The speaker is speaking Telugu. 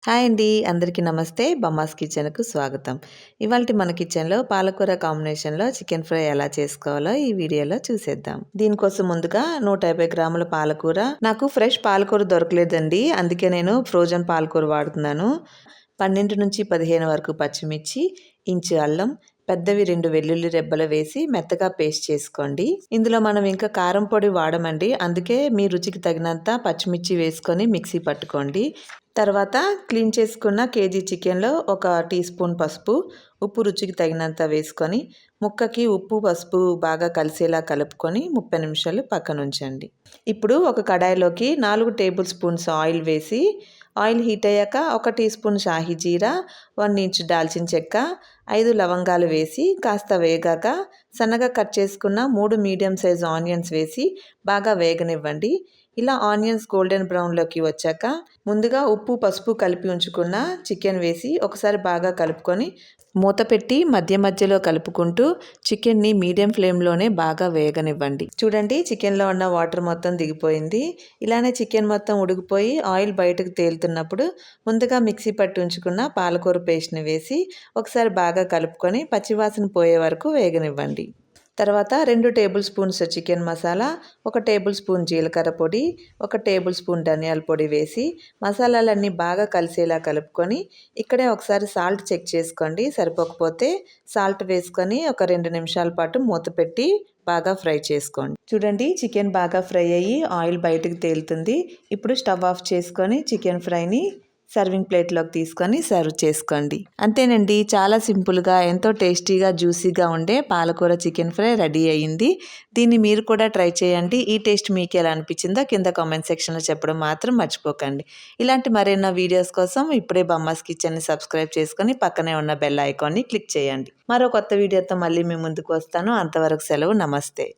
హాయ్ అండి. అందరికీ నమస్తే. బమ్మాస్ కిచెన్‌కు స్వాగతం. ఇవాల్టి మన కిచెన్‌లో పాలకూర కాంబినేషన్‌లో చికెన్ ఫ్రై ఎలా చేసుకోవాలో ఈ వీడియోలో చూసేద్దాం. దీనికోసం ముందుగా 150 గ్రాముల పాలకూర. నాకు ఫ్రెష్ పాలకూర దొరకలేదండి. అందుకే నేను ఫ్రోజన్ పాలకూర వాడుతున్నాను. 12-15 వరకు పచ్చిమిర్చి, ఇంచు అల్లం, పెద్దవి 2 వెల్లుల్లి రెబ్బలు వేసి మెత్తగా పేస్ట్ చేసుకోండి. ఇందులో మనం ఇంకా కారం పొడి వాడమండి. అందుకే మీ రుచికి తగినంత పచ్చిమిర్చి వేసుకొని మిక్సీ పట్టుకోండి. తర్వాత క్లీన్ చేసుకున్న కేజీ చికెన్లో 1 టీ స్పూన్ పసుపు, ఉప్పు రుచికి తగినంత వేసుకొని ముక్కకి ఉప్పు పసుపు బాగా కలిసేలా కలుపుకొని 30 నిమిషాలు పక్కనుంచండి. ఇప్పుడు ఒక కడాయిలోకి 4 టేబుల్ స్పూన్స్ ఆయిల్ వేసి ఆయిల్ హీట్ అయ్యాక 1 టీ స్పూన్ షాహీ జీరా, 1 ఇంచ్ దాల్చిన చెక్క, 5 లవంగాలు వేసి కాస్త వేగాక సన్నగా కట్ చేసుకున్న 3 మీడియం సైజ్ ఆనియన్స్ వేసి బాగా వేగనివ్వండి. ఇలా ఆనియన్స్ గోల్డెన్ బ్రౌన్లోకి వచ్చాక ముందుగా ఉప్పు పసుపు కలిపి ఉంచుకున్న చికెన్ వేసి ఒకసారి బాగా కలుపుకొని మూత పెట్టి మధ్య మధ్యలో కలుపుకుంటూ చికెన్ని మీడియం ఫ్లేమ్లోనే బాగా వేగనివ్వండి. చూడండి, చికెన్లో ఉన్న వాటర్ మొత్తం దిగిపోయింది. ఇలానే చికెన్ మొత్తం ఉడికిపోయి ఆయిల్ బయటకు తేలుతున్నప్పుడు ముందుగా మిక్సీ పట్టి ఉంచుకున్న పాలకూర పేస్ట్ని వేసి ఒకసారి బాగా కలుపుకొని పచ్చివాసన పోయే వరకు వేగనివ్వండి. తర్వాత 2 table spoons chicken masala, 1 table spoon జీలకర్ర పొడి, 1 టేబుల్ స్పూన్ ధనియాల పొడి వేసి మసాలాలన్నీ బాగా కలిసేలా కలుపుకొని ఇక్కడే ఒకసారి సాల్ట్ చెక్ చేసుకోండి. సరిపోకపోతే సాల్ట్ వేసుకొని ఒక 2 నిమిషాల పాటు మూత పెట్టి బాగా ఫ్రై చేసుకోండి. చూడండి, చికెన్ బాగా ఫ్రై అయ్యి ఆయిల్ బయటకు తేలుతుంది. ఇప్పుడు స్టవ్ ఆఫ్ చేసుకొని చికెన్ ఫ్రైని సర్వింగ్ ప్లేట్లోకి తీసుకొని సర్వ్ చేసుకోండి. అంతేనండి, చాలా సింపుల్గా ఎంతో టేస్టీగా జ్యూసీగా ఉండే పాలకూర చికెన్ ఫ్రై రెడీ అయ్యింది. దీన్ని మీరు కూడా ట్రై చేయండి. ఈ టేస్ట్ మీకు ఎలా అనిపించిందో కింద కామెంట్ సెక్షన్లో చెప్పడం మాత్రం మర్చిపోకండి. ఇలాంటి మరెన్నో వీడియోస్ కోసం ఇప్పుడే బమ్మాస్ కిచెన్ని సబ్స్క్రైబ్ చేసుకొని పక్కనే ఉన్న బెల్ ఐకాన్ని క్లిక్ చేయండి. మరో కొత్త వీడియోతో మళ్ళీ మీ ముందుకు వస్తాను. అంతవరకు సెలవు. నమస్తే.